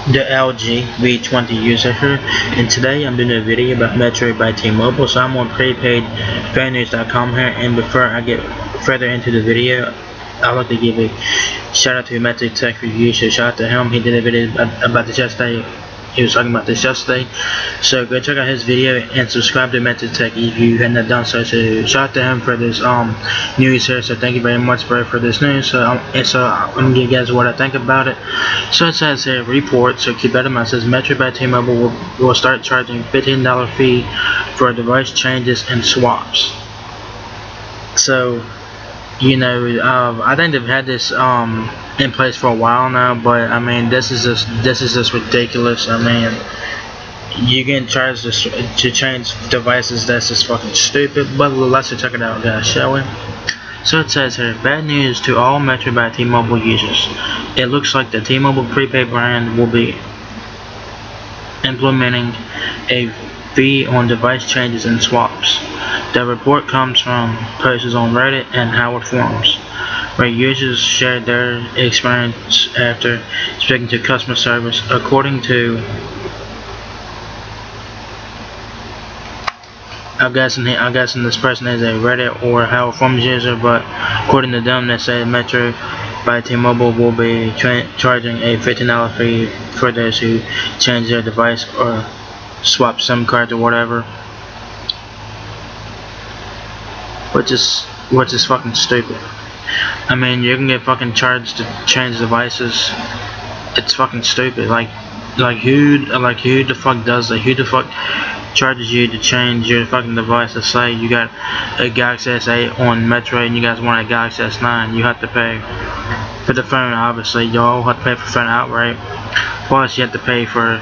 the LG V20 user here, and today I'm doing a video about Metro by T-Mobile. So I'm on prepaid fannews.com here, and before I get further into the video, I'd like to give a shout out to MetroTech Review. So shout out to him. He did a video about this yesterday. He was talking about this yesterday. So go check out his video and subscribe to MetroTech if you had not done so. So shout out to him for this news here. So thank you very much, bro, for this news. So I'm gonna give you guys what I think about it. So it says here, report. So keep that in mind. It says Metro by T-Mobile will start charging $15 fee for device changes and swaps. So, you know, I think they've had this in place for a while now, but I mean, this is just ridiculous. I mean, you getting charged to change devices. That's just fucking stupid. But let's check it out, guys, shall we? So it says here, bad news to all Metro by T-Mobile users. It looks like the T-Mobile prepaid brand will be implementing a fee on device changes and swaps. The report comes from posts on Reddit and Howard forums, where users shared their experience after speaking to customer service. According to, I'm guessing this person is a Reddit or Howard forums user, but according to them, they say Metro by T-Mobile will be charging a $15 fee for those who change their device or swap SIM cards or whatever, which is fucking stupid. I mean, you can get fucking charged to change devices. It's fucking stupid. Like who the fuck does that? Who the fuck charges you to change your fucking device? Let's say you got a Galaxy S8 on Metro and you guys want a Galaxy S9. You have to pay for the phone. Obviously, y'all have to pay for phone outright. Plus, you have to pay for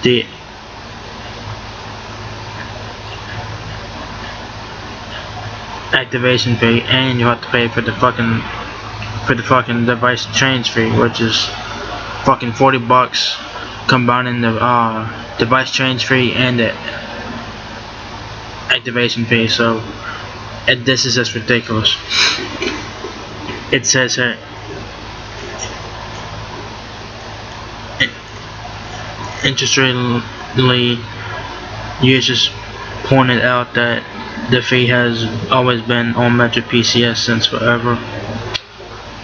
the activation fee, and you have to pay for the fucking device change fee, which is fucking $40, combining the device change fee and the activation fee. So this is just ridiculous. It says here, interestingly, users pointed out that the fee has always been on MetroPCS since forever.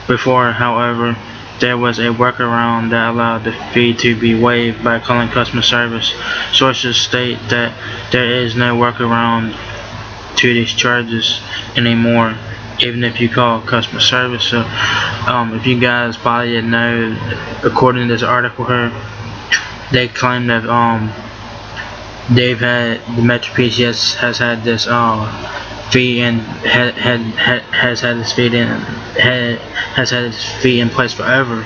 Before, however, there was a workaround that allowed the fee to be waived by calling customer service. Sources state that there is no workaround to these charges anymore, even if you call customer service. So, if you guys probably didn't know, according to this article here, they claim that the MetroPCS has had this fee and has had this fee in place forever.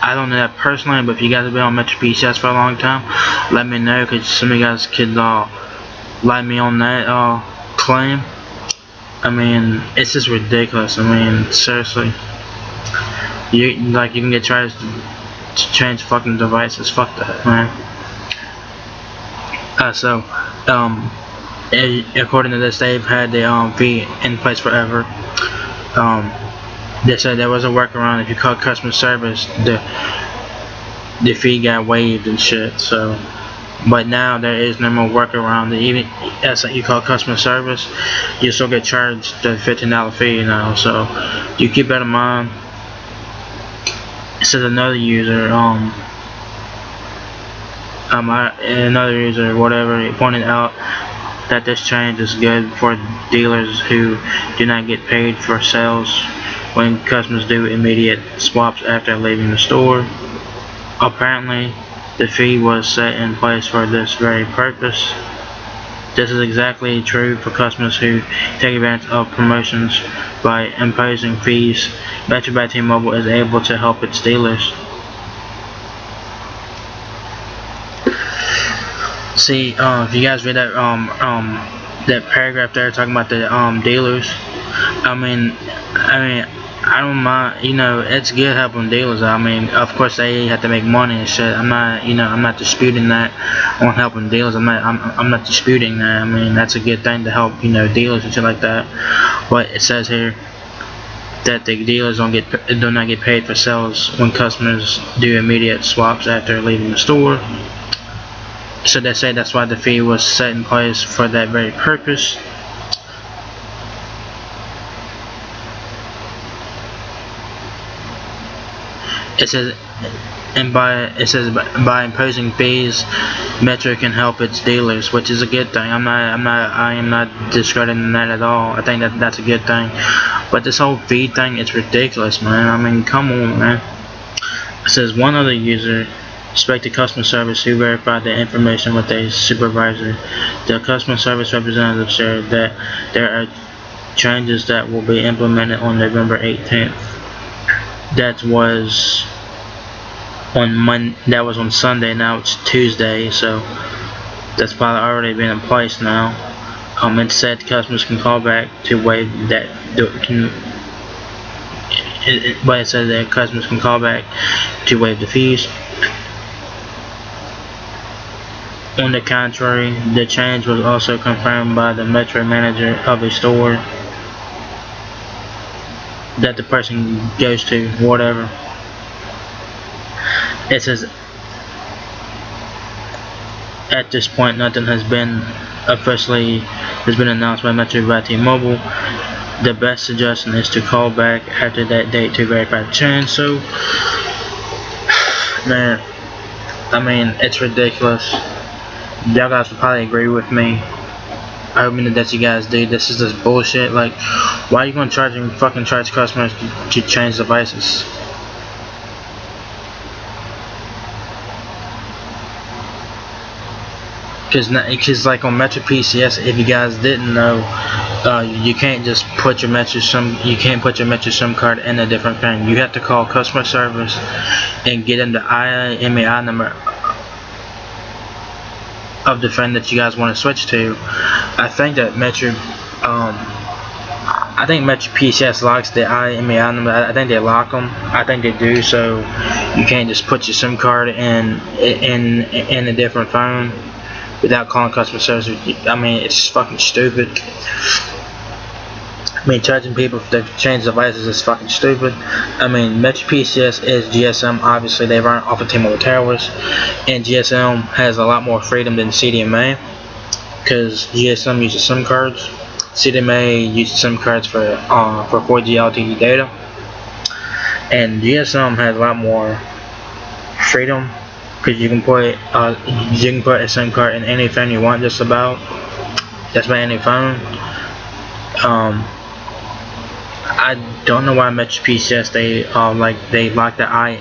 I don't know that personally, but if you guys have been on MetroPCS for a long time, let me know, because some of you guys could like me on that claim. I mean, it's just ridiculous. I mean, seriously, you can get charged to change fucking devices. Fuck that, man. According to this, they've had the fee in place forever. They said there was a workaround. If you call customer service, the fee got waived and shit. So, but now there is no more workaround. Even as you call customer service, you still get charged the $15 fee now. So you keep that in mind. It says another user, whatever, he pointed out that this change is good for dealers who do not get paid for sales when customers do immediate swaps after leaving the store. Apparently, the fee was set in place for this very purpose. This is exactly true for customers who take advantage of promotions by imposing fees. Metro by T-Mobile is able to help its dealers. See, if you guys read that that paragraph there talking about the dealers, I mean, I don't mind. You know, it's good helping dealers. I mean, of course they have to make money and shit. I'm not disputing that on helping dealers. I'm not disputing that. I mean, that's a good thing to help, dealers and shit like that. But it says here, that the dealers do not get paid for sales when customers do immediate swaps after leaving the store. So they say that's why the fee was set in place for that very purpose. It says by imposing fees, Metro can help its dealers, which is a good thing. I am not discrediting that at all. I think that's a good thing. But this whole fee thing, it's ridiculous, man. I mean, come on, man. It says one other user spoke to customer service who verified the information with a supervisor. The customer service representative shared that there are changes that will be implemented on November 18th. That was on Sunday. Now it's Tuesday, so that's probably already been in place now. It said customers can call back to waive that. But it said that customers can call back to waive the fees. On the contrary, the change was also confirmed by the Metro manager of a store that the person goes to, whatever. It says at this point nothing has been announced by Metro by T-Mobile. The best suggestion is to call back after that date to verify the change. So, man, I mean, it's ridiculous. Y'all guys will probably agree with me. I hope that you guys do. This is just bullshit. Like, why are you gonna charge customers to change devices? Cause like on MetroPCS, if you guys didn't know, you can't just put your Metro SIM card in a different thing. You have to call customer service and get in the IMEI number of the phone that you guys want to switch to. I think that MetroPCS locks the IMEI number. I think they lock them. I think they do. So you can't just put your SIM card in a different phone without calling customer service. I mean, it's fucking stupid. I mean, charging people to change devices is fucking stupid. I mean, MetroPCS is GSM. Obviously, they run off of T-Mobile towers, and GSM has a lot more freedom than CDMA, because GSM uses SIM cards. CDMA uses SIM cards for 4G LTE data, and GSM has a lot more freedom. Because you can put a SIM card in any phone you want, just about. That's by any phone. I don't know why MetroPCS they lock the IMEI.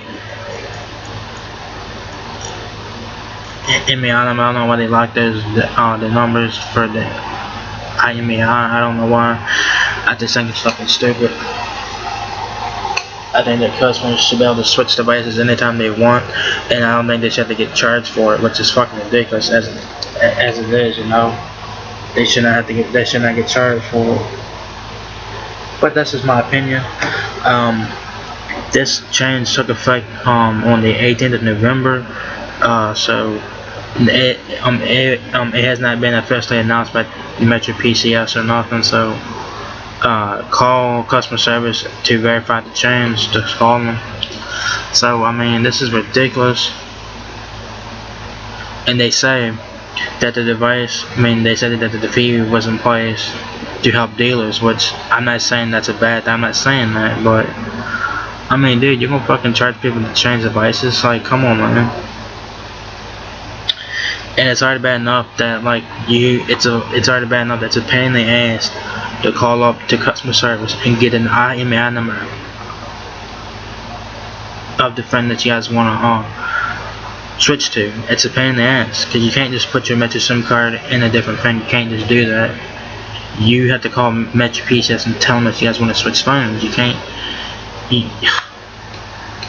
I don't know why they lock the numbers for the IMEI. I don't know why. I just think it's fucking stupid. I think that customers should be able to switch devices anytime they want, and I don't think they should have to get charged for it, which is fucking ridiculous as it is, you know. They should not get charged for it. But that's just my opinion. This change took effect on the 18th of November, so it has not been officially announced by MetroPCS or nothing. So call customer service to verify the change. Just call them. So I mean, this is ridiculous. And they say that they said that the fee was in place to help dealers, which I'm not saying that's a bad thing. I'm not saying that, but I mean, dude, you're gonna fucking charge people to change devices? Like, come on, man. And it's already bad enough that it's already bad enough that it's a pain in the ass to call up to customer service and get an IMEI number of the phone that you guys wanna switch to. It's a pain in the ass, because you can't just put your Metro SIM card in a different phone. You can't just do that. You have to call MetroPCS and tell them that you guys want to switch phones. You can't.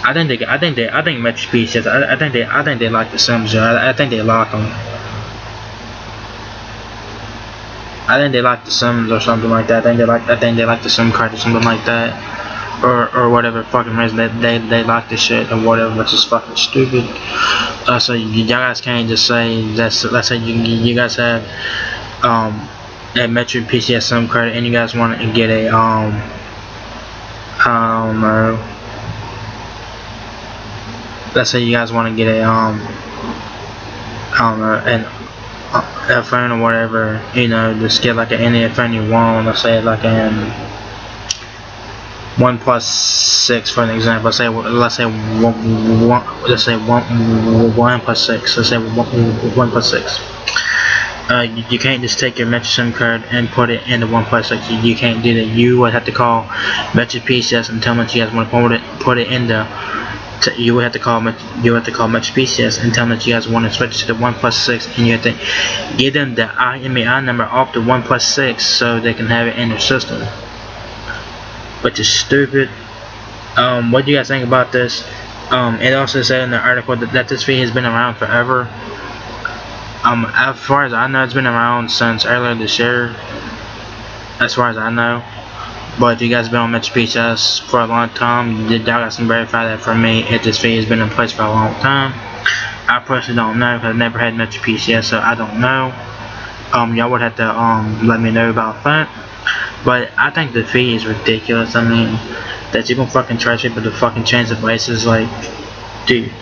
I think MetroPCS. I think they lock the SIMs. I think they lock them. I think they lock the SIMs or something like that. I think they lock the SIM card or something like that, or whatever fucking reason they lock the shit or whatever, which is fucking stupid. So y'all guys can't just say that's. Let's say you guys have a MetroPCS SIM card and you guys want to get a I don't know. Let's say you guys want to get a I don't know, a phone or whatever, you know, just get like any phone you want. Let's say like an OnePlus 6 for an example. Let's say OnePlus 6. Let's say OnePlus 6. You can't just take your Metro SIM card and put it in the OnePlus 6. You can't do that. You would have to call MetroPCS and tell them that you guys want to put it in the. You would have to call MetroPCS and tell them that you guys want to switch to the OnePlus 6, and you have to give them the IMEI number off the OnePlus 6 so they can have it in their system. Which is stupid. What do you guys think about this? It also said in the article that this fee has been around forever. As far as I know, it's been around since earlier this year, as far as I know. But if you guys have been on MetroPCS for a long time, y'all got some verify that for me if this fee has been in place for a long time. I personally don't know because I've never had MetroPCS, so I don't know. Y'all would have to let me know about that. But I think the fee is ridiculous. I mean, that you can fucking charge people to fucking change devices, like, dude.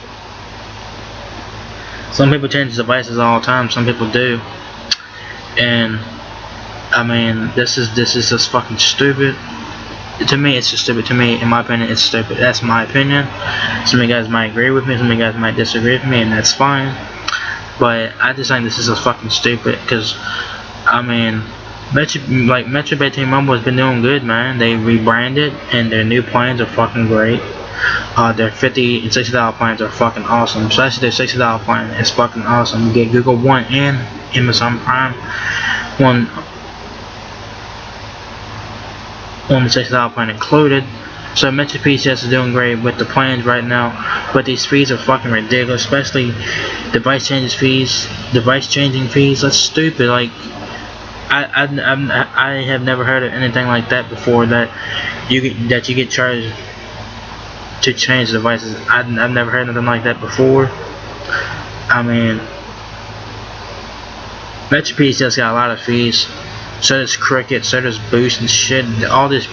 Some people change devices all the time, some people do. And I mean, this is just fucking stupid. To me, it's just stupid. To me, in my opinion, it's stupid. That's my opinion. Some of you guys might agree with me, some of you guys might disagree with me, and that's fine. But I just think this is just fucking stupid, because I mean, Metro by T-Mobile has been doing good, man. They rebranded, and their new plans are fucking great. Their $50 and $60 plans are fucking awesome. Especially their $60 plan is fucking awesome. You get Google One and Amazon Prime on the $60 plan included. So MetroPCS is doing great with the plans right now, but these fees are fucking ridiculous. Especially device changing fees. That's stupid. Like, I have never heard of anything like that before. That you get charged to change devices. I've never heard nothing like that before. I mean, MetroPCS got a lot of fees. So does Cricket, so does Boost and shit. All this,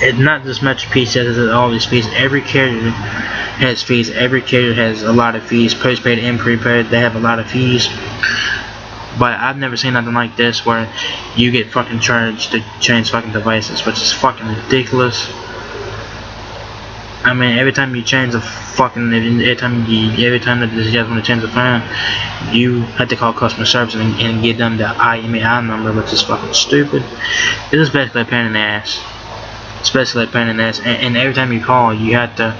it's not just MetroPCS, it's all these fees. Every carrier has fees. Every carrier has a lot of fees. Postpaid and prepaid, they have a lot of fees. But I've never seen nothing like this where you get fucking charged to change fucking devices, which is fucking ridiculous. I mean, every time you change a fucking, every time that you guys want to change the phone, you have to call customer service and give them the IMEI number, which is fucking stupid. It is basically a pain in the ass. It's basically a pain in the ass, and every time you call, you have to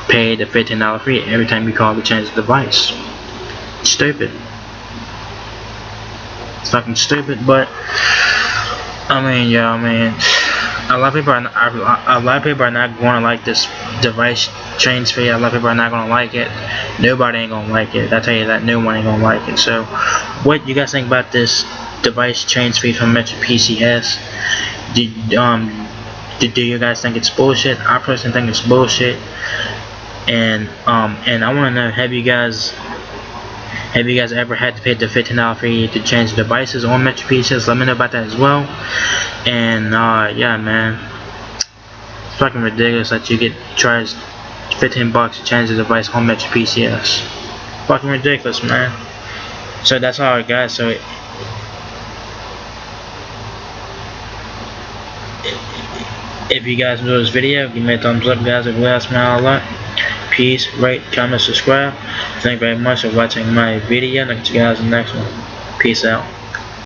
pay the $15 fee every time you call to change the device. It's stupid. It's fucking stupid, but I mean, yeah, I mean, a lot of people are not going to like this device change fee. A lot of people are not going to like it. Nobody ain't going to like it. I tell you that, no one ain't going to like it. So, what you guys think about this device change fee from MetroPCS? Do you guys think it's bullshit? I personally think it's bullshit. And I want to know, have you guys ever had to pay the $15 fee to change devices on MetroPCS? Let me know about that as well. And yeah, man, it's fucking ridiculous that you get charged $15 to change the device on MetroPCS. Fucking ridiculous, man. So that's all, guys. So if you guys enjoyed this video, give me a thumbs up, guys. It really helps me out a lot. Peace, rate, comment, subscribe. Thank you very much for watching my video. I'll catch you guys in the next one. Peace out.